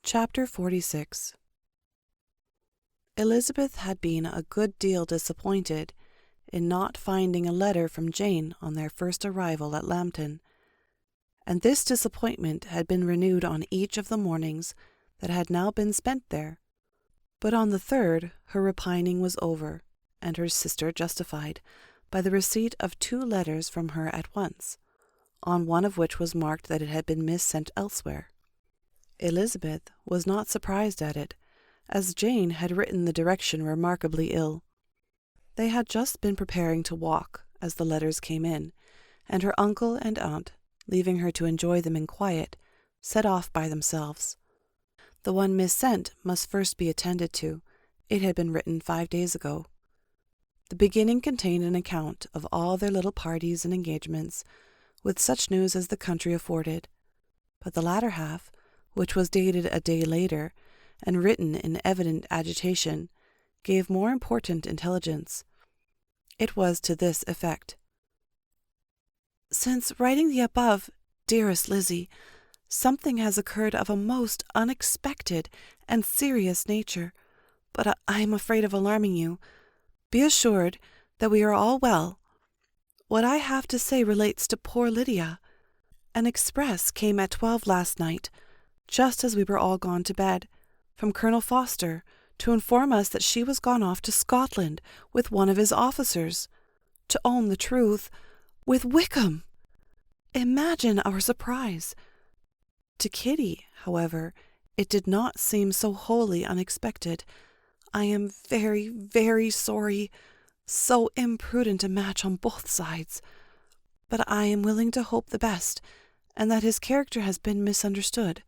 Chapter 46. Elizabeth had been a good deal disappointed in not finding a letter from Jane on their first arrival at Lambton, and this disappointment had been renewed on each of the mornings that had now been spent there. But on the third her repining was over, and her sister justified by the receipt of 2 letters from her at once, on one of which was marked that it had been missent elsewhere. Elizabeth was not surprised at it, as Jane had written the direction remarkably ill. They had just been preparing to walk as the letters came in, and her uncle and aunt, leaving her to enjoy them in quiet, set off by themselves. The one missent must first be attended to. It had been written 5 days ago. The beginning contained an account of all their little parties and engagements, with such news as the country afforded, but the latter half, which was dated a day later, and written in evident agitation, gave more important intelligence. It was to this effect: "Since writing the above, dearest Lizzie, something has occurred of a most unexpected and serious nature, but I am afraid of alarming you. Be assured that we are all well. What I have to say relates to poor Lydia. An express came at 12 last night, just as we were all gone to bed, from Colonel Foster, to inform us that she was gone off to Scotland with one of his officers. To own the truth, with Wickham! Imagine our surprise. To Kitty, however, it did not seem so wholly unexpected. I am very, very sorry. So imprudent a match on both sides. But I am willing to hope the best, and that his character has been misunderstood.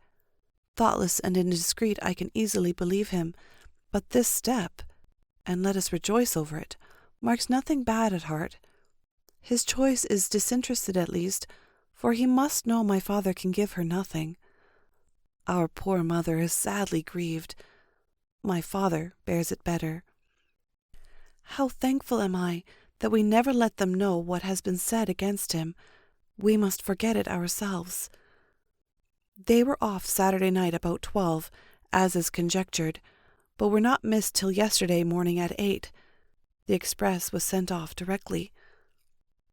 Thoughtless and indiscreet, I can easily believe him, but this step, and let us rejoice over it, marks nothing bad at heart. His choice is disinterested at least, for he must know my father can give her nothing. Our poor mother is sadly grieved. My father bears it better. How thankful am I that we never let them know what has been said against him. We must forget it ourselves. They were off Saturday night about 12, as is conjectured, but were not missed till yesterday morning at 8. The express was sent off directly.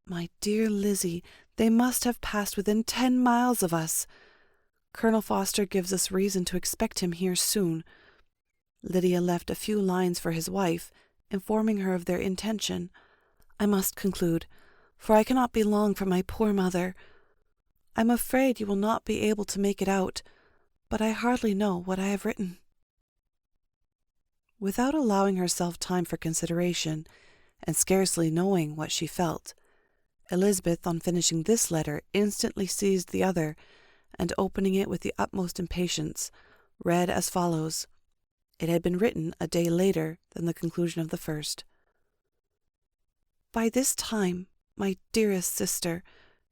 My dear Lizzie, they must have passed within 10 miles of us. Colonel Foster gives us reason to expect him here soon. Lydia left a few lines for his wife, informing her of their intention. I must conclude, for I cannot be long from my poor mother. I'm afraid you will not be able to make it out, but I hardly know what I have written." Without allowing herself time for consideration, and scarcely knowing what she felt, Elizabeth, on finishing this letter, instantly seized the other, and opening it with the utmost impatience, read as follows. It had been written a day later than the conclusion of the first. "By this time, my dearest sister,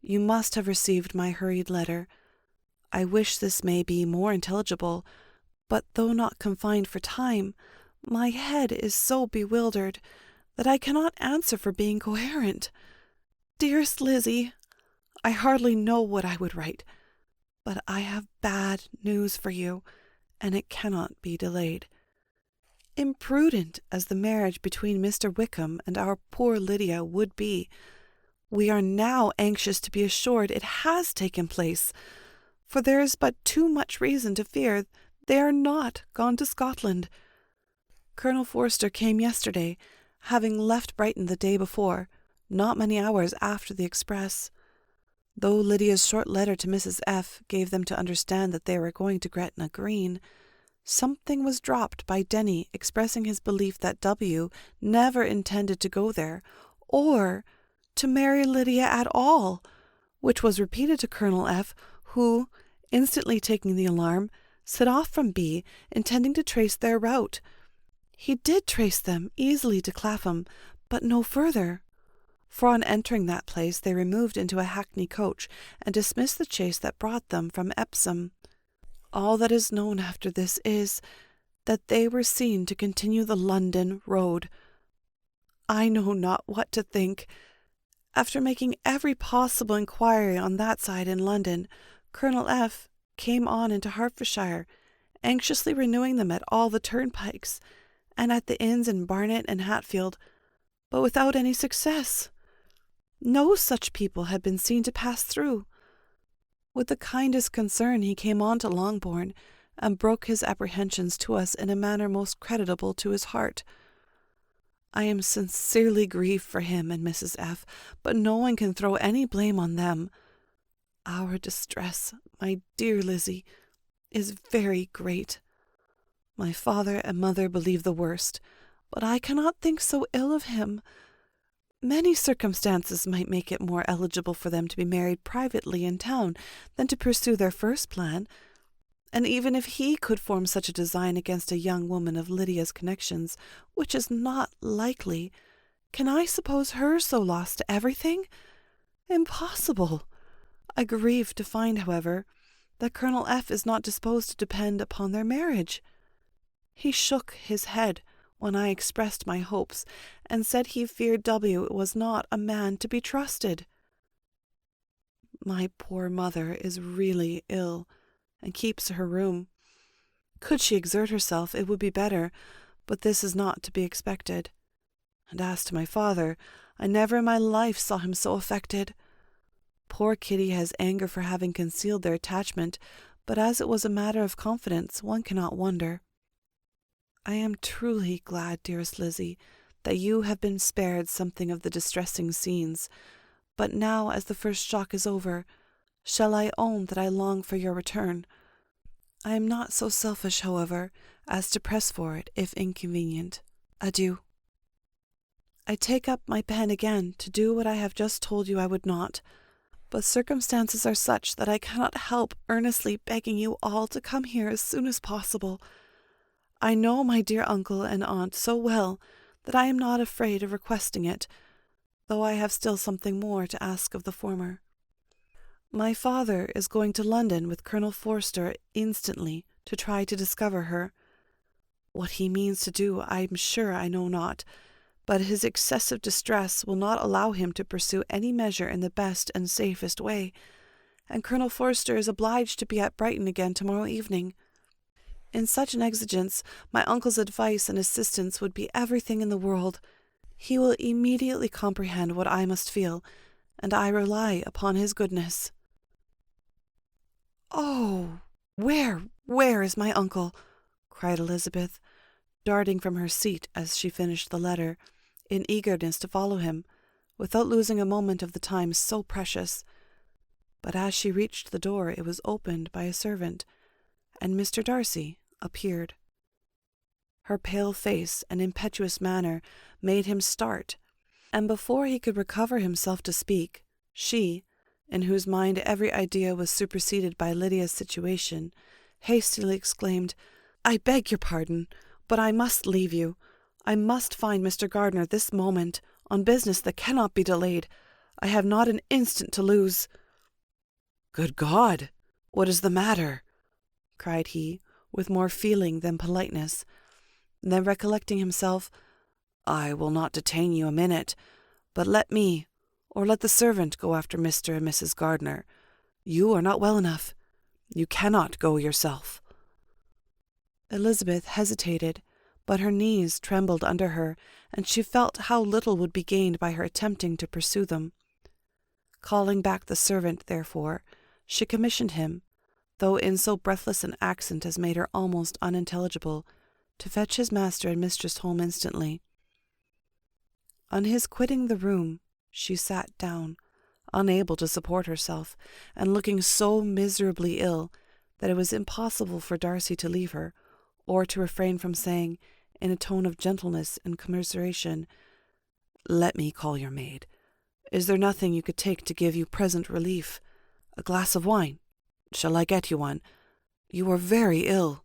you must have received my hurried letter. I wish this may be more intelligible, but though not confined for time, my head is so bewildered that I cannot answer for being coherent. Dearest Lizzie, I hardly know what I would write, but I have bad news for you, and it cannot be delayed. Imprudent as the marriage between Mr. Wickham and our poor Lydia would be, we are now anxious to be assured it has taken place, for there is but too much reason to fear they are not gone to Scotland. Colonel Forster came yesterday, having left Brighton the day before, not many hours after the express. Though Lydia's short letter to Mrs. F. gave them to understand that they were going to Gretna Green, something was dropped by Denny expressing his belief that W. never intended to go there, or to marry Lydia at all, which was repeated to Colonel F., who, instantly taking the alarm, set off from B., intending to trace their route. He did trace them easily to Clapham, but no further, for on entering that place they removed into a hackney coach and dismissed the chaise that brought them from Epsom. All that is known after this is that they were seen to continue the London road. I know not what to think. After making every possible inquiry on that side in London, Colonel F. came on into Hertfordshire, anxiously renewing them at all the turnpikes, and at the inns in Barnet and Hatfield, but without any success. No such people had been seen to pass through. With the kindest concern he came on to Longbourn, and broke his apprehensions to us in a manner most creditable to his heart. I am sincerely grieved for him and Mrs. F., but no one can throw any blame on them. Our distress, my dear Lizzie, is very great. My father and mother believe the worst, but I cannot think so ill of him. Many circumstances might make it more eligible for them to be married privately in town than to pursue their first plan, and even if he could form such a design against a young woman of Lydia's connections, which is not likely, can I suppose her so lost to everything? Impossible. I grieve to find, however, that Colonel F. is not disposed to depend upon their marriage. He shook his head when I expressed my hopes, and said he feared W. was not a man to be trusted. My poor mother is really ill, and keeps her room. Could she exert herself, it would be better, but this is not to be expected. And as to my father, I never in my life saw him so affected. Poor Kitty has anger for having concealed their attachment, but as it was a matter of confidence, one cannot wonder. I am truly glad, dearest Lizzie, that you have been spared something of the distressing scenes, but now, as the first shock is over, shall I own that I long for your return? I am not so selfish, however, as to press for it, if inconvenient. Adieu. I take up my pen again to do what I have just told you I would not, but circumstances are such that I cannot help earnestly begging you all to come here as soon as possible. I know my dear uncle and aunt so well that I am not afraid of requesting it, though I have still something more to ask of the former. My father is going to London with Colonel Forster instantly to try to discover her. What he means to do I am sure I know not, but his excessive distress will not allow him to pursue any measure in the best and safest way, and Colonel Forster is obliged to be at Brighton again tomorrow evening. In such an exigence, my uncle's advice and assistance would be everything in the world. He will immediately comprehend what I must feel, and I rely upon his goodness. "Oh, where is my uncle?" cried Elizabeth, darting from her seat as she finished the letter, in eagerness to follow him, without losing a moment of the time so precious. But as she reached the door, it was opened by a servant, and Mr. Darcy appeared. Her pale face and impetuous manner made him start, and before he could recover himself to speak, she, in whose mind every idea was superseded by Lydia's situation, hastily exclaimed, "I beg your pardon, but I must leave you. I must find Mr. Gardiner this moment, on business that cannot be delayed. I have not an instant to lose." "Good God! What is the matter?" cried he, with more feeling than politeness. Then recollecting himself, "I will not detain you a minute, but let me, or let the servant go after Mr. and Mrs. Gardiner. You are not well enough. You cannot go yourself." Elizabeth hesitated, but her knees trembled under her, and she felt how little would be gained by her attempting to pursue them. Calling back the servant, therefore, she commissioned him, though in so breathless an accent as made her almost unintelligible, to fetch his master and mistress home instantly. On his quitting the room, she sat down, unable to support herself, and looking so miserably ill that it was impossible for Darcy to leave her, or to refrain from saying, in a tone of gentleness and commiseration, "Let me call your maid. Is there nothing you could take to give you present relief? A glass of wine? Shall I get you one? You are very ill."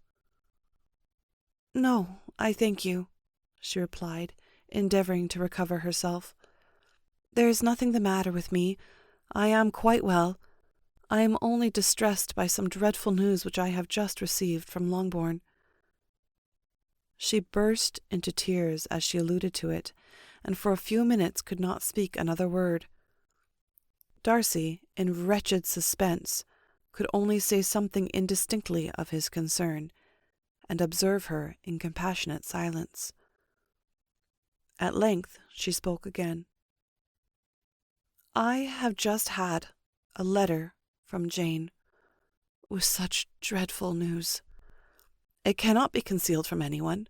"No, I thank you," she replied, endeavouring to recover herself. "There is nothing the matter with me. I am quite well. I am only distressed by some dreadful news which I have just received from Longbourn." She burst into tears as she alluded to it, and for a few minutes could not speak another word. Darcy, in wretched suspense, could only say something indistinctly of his concern, and observe her in compassionate silence. At length she spoke again. "I have just had a letter from Jane with such dreadful news. It cannot be concealed from anyone.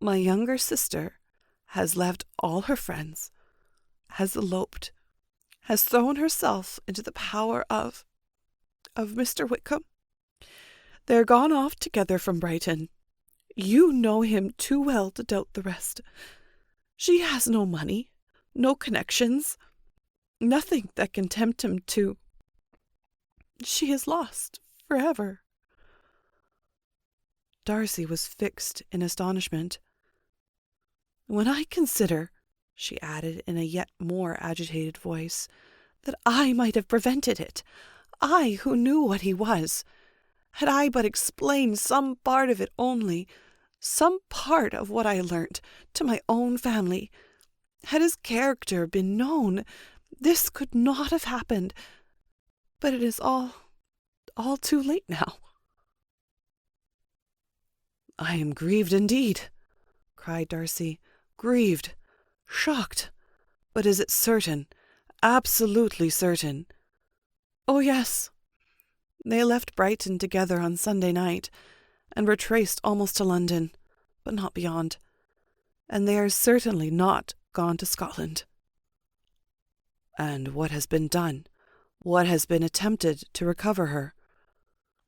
My younger sister has left all her friends, has eloped, has thrown herself into the power of Mr. Wickham. They're gone off together from Brighton. You know him too well to doubt the rest. She has no money, no connections, nothing that can tempt him to. She is lost forever." Darcy was fixed in astonishment. "When I consider," she added in a yet more agitated voice, "that I might have prevented it, I who knew what he was, had I but explained some part of it only, some part of what I learnt, to my own family, had his character been known, this could not have happened. But it is all too late now." "I am grieved indeed," cried Darcy. "Grieved, shocked. But is it certain, absolutely certain?" "Oh, yes. They left Brighton together on Sunday night, and were traced almost to London, but not beyond. And they are certainly not gone to Scotland." "And what has been done? What has been attempted to recover her?"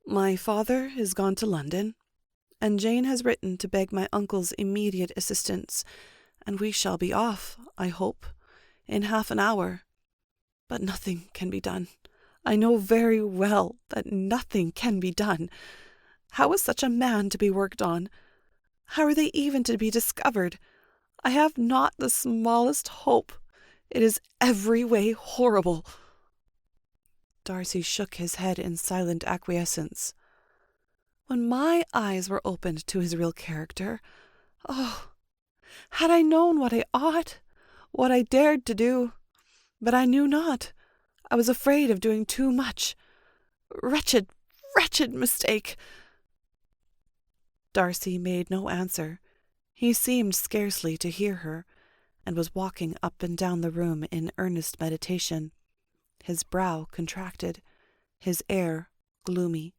"My father is gone to London, and Jane has written to beg my uncle's immediate assistance, and we shall be off, I hope, in half an hour. But nothing can be done. I know very well that nothing can be done. How is such a man to be worked on? How are they even to be discovered? I have not the smallest hope. It is every way horrible." Darcy shook his head in silent acquiescence. "When my eyes were opened to his real character, oh, had I known what I ought, what I dared to do, but I knew not. I was afraid of doing too much. Wretched, wretched mistake!" Darcy made no answer. He seemed scarcely to hear her, and was walking up and down the room in earnest meditation, his brow contracted, his air gloomy.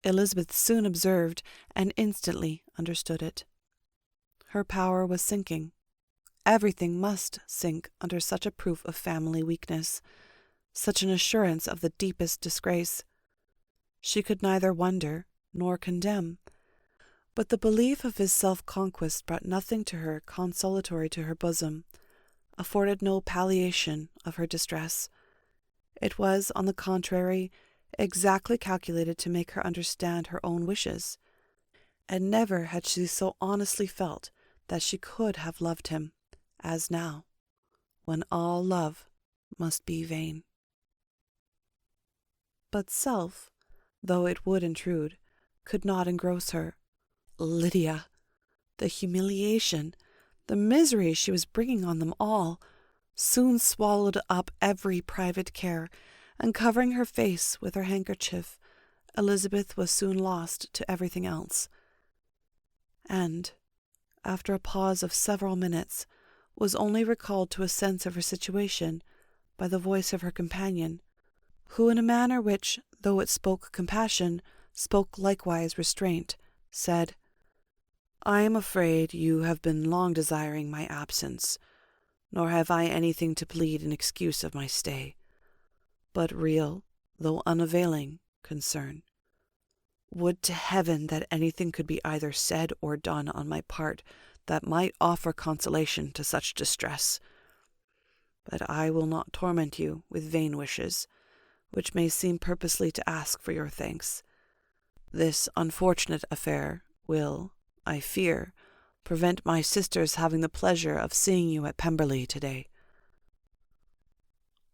Elizabeth soon observed and instantly understood it. Her power was sinking. Everything must sink under such a proof of family weakness, such an assurance of the deepest disgrace. She could neither wonder nor condemn, but the belief of his self-conquest brought nothing to her consolatory to her bosom, afforded no palliation of her distress. It was, on the contrary, exactly calculated to make her understand her own wishes, and never had she so honestly felt that she could have loved him, as now, when all love must be vain. But self, though it would intrude, could not engross her. Lydia! The humiliation, the misery she was bringing on them all, soon swallowed up every private care, and covering her face with her handkerchief, Elizabeth was soon lost to everything else, and, after a pause of several minutes, was only recalled to a sense of her situation by the voice of her companion, who, in a manner which, though it spoke compassion, spoke likewise restraint, said, "I am afraid you have been long desiring my absence, nor have I anything to plead in excuse of my stay, but real, though unavailing, concern. Would to heaven that anything could be either said or done on my part that might offer consolation to such distress. But I will not torment you with vain wishes, which may seem purposely to ask for your thanks. This unfortunate affair will, I fear, prevent my sister's having the pleasure of seeing you at Pemberley today."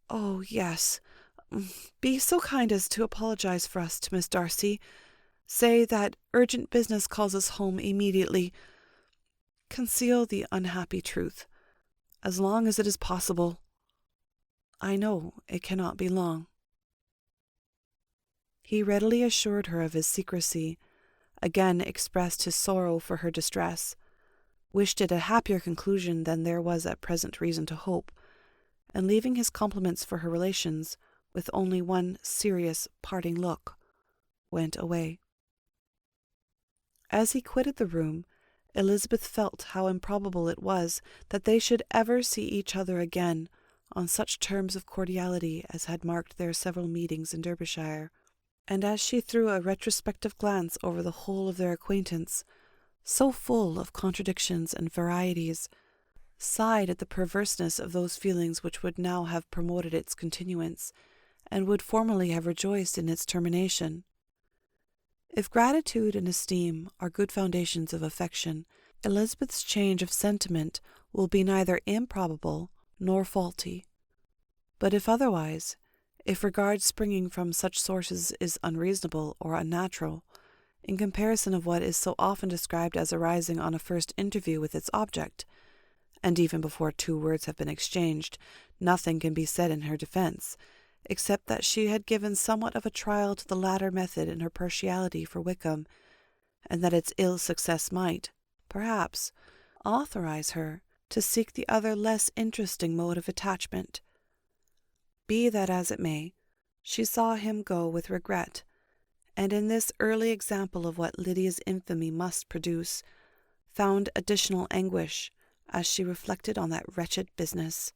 "Oh, yes. Be so kind as to apologize for us to Miss Darcy. Say that urgent business calls us home immediately. Conceal the unhappy truth, as long as it is possible. I know it cannot be long." He readily assured her of his secrecy, again expressed his sorrow for her distress, wished it a happier conclusion than there was at present reason to hope, and leaving his compliments for her relations, with only one serious parting look, went away. As he quitted the room, Elizabeth felt how improbable it was that they should ever see each other again on such terms of cordiality as had marked their several meetings in Derbyshire, and as she threw a retrospective glance over the whole of their acquaintance, so full of contradictions and varieties, sighed at the perverseness of those feelings which would now have promoted its continuance, and would formerly have rejoiced in its termination. If gratitude and esteem are good foundations of affection, Elizabeth's change of sentiment will be neither improbable nor faulty. But if otherwise, if regard springing from such sources is unreasonable or unnatural, in comparison of what is so often described as arising on a first interview with its object, and even before 2 words have been exchanged, nothing can be said in her defence, except that she had given somewhat of a trial to the latter method in her partiality for Wickham, and that its ill success might, perhaps, authorize her to seek the other less interesting mode of attachment. Be that as it may, she saw him go with regret, and in this early example of what Lydia's infamy must produce, found additional anguish as she reflected on that wretched business.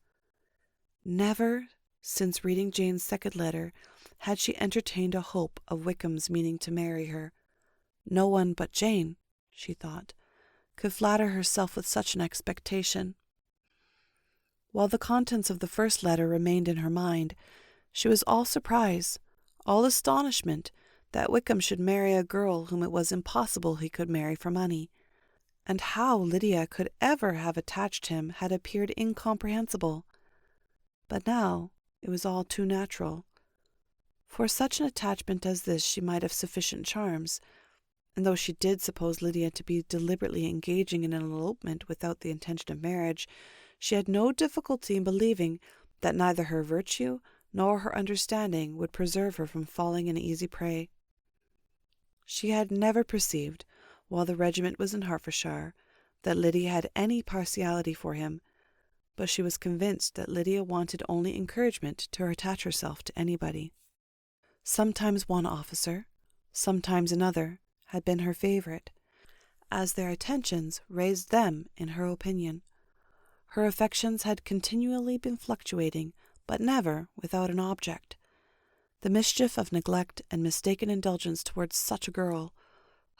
Never, since reading Jane's second letter, had she entertained a hope of Wickham's meaning to marry her. No one but Jane, she thought, could flatter herself with such an expectation. While the contents of the first letter remained in her mind, she was all surprise, all astonishment, that Wickham should marry a girl whom it was impossible he could marry for money, and how Lydia could ever have attached him had appeared incomprehensible. But now it was all too natural. For such an attachment as this she might have sufficient charms, and though she did suppose Lydia to be deliberately engaging in an elopement without the intention of marriage, she had no difficulty in believing that neither her virtue nor her understanding would preserve her from falling an easy prey. She had never perceived, while the regiment was in Hertfordshire, that Lydia had any partiality for him, but she was convinced that Lydia wanted only encouragement to attach herself to anybody. Sometimes one officer, sometimes another, had been her favourite, as their attentions raised them in her opinion. Her affections had continually been fluctuating, but never without an object. The mischief of neglect and mistaken indulgence towards such a girl,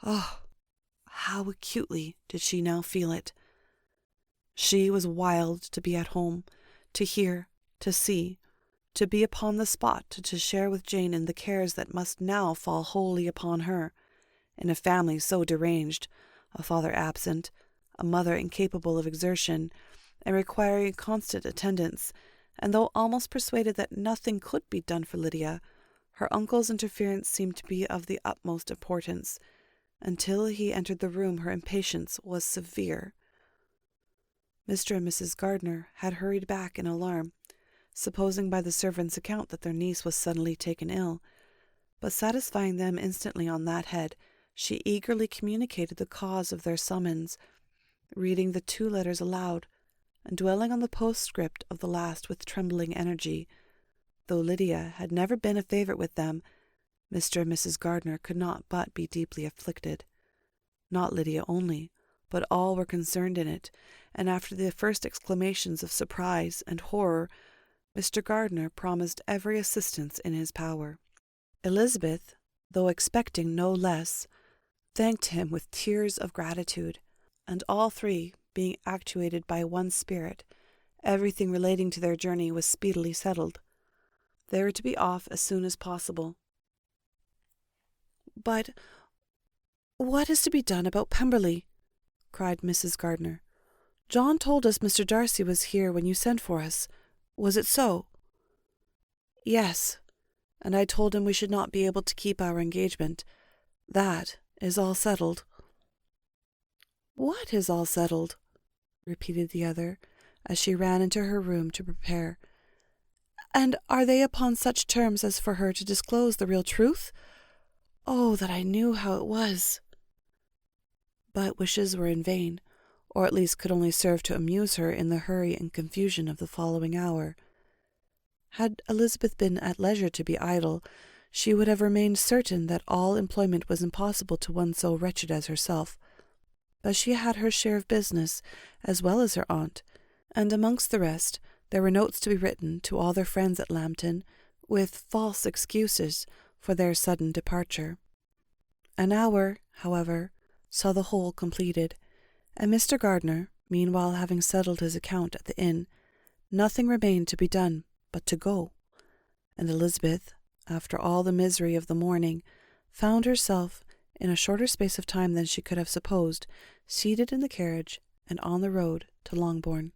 oh, how acutely did she now feel it! She was wild to be at home, to hear, to see, to be upon the spot, to share with Jane in the cares that must now fall wholly upon her, in a family so deranged, a father absent, a mother incapable of exertion, and requiring constant attendance, and though almost persuaded that nothing could be done for Lydia, her uncle's interference seemed to be of the utmost importance. Until he entered the room her impatience was severe. Mr. and Mrs. Gardiner had hurried back in alarm, supposing by the servant's account that their niece was suddenly taken ill, but satisfying them instantly on that head, she eagerly communicated the cause of their summons, reading the 2 letters aloud, and dwelling on the postscript of the last with trembling energy. Though Lydia had never been a favourite with them, Mr. and Mrs. Gardiner could not but be deeply afflicted. Not Lydia only, but all were concerned in it, and after the first exclamations of surprise and horror, Mr. Gardiner promised every assistance in his power. Elizabeth, though expecting no less, thanked him with tears of gratitude, and all 3, being actuated by one spirit, everything relating to their journey was speedily settled. They were to be off as soon as possible. "But what is to be done about Pemberley?" cried Mrs. Gardiner. "John told us Mr. Darcy was here when you sent for us. Was it so?" "Yes, and I told him we should not be able to keep our engagement. That is all settled." "What is all settled?" repeated the other, as she ran into her room to prepare. "And are they upon such terms as for her to disclose the real truth? Oh, that I knew how it was!" But wishes were in vain, or at least could only serve to amuse her in the hurry and confusion of the following hour. Had Elizabeth been at leisure to be idle, she would have remained certain that all employment was impossible to one so wretched as herself. But she had her share of business, as well as her aunt, and amongst the rest there were notes to be written to all their friends at Lambton, with false excuses for their sudden departure. An hour, however, saw the whole completed, and Mr. Gardiner, meanwhile having settled his account at the inn, nothing remained to be done but to go, and Elizabeth, after all the misery of the morning, found herself, in a shorter space of time than she could have supposed, seated in the carriage and on the road to Longbourn.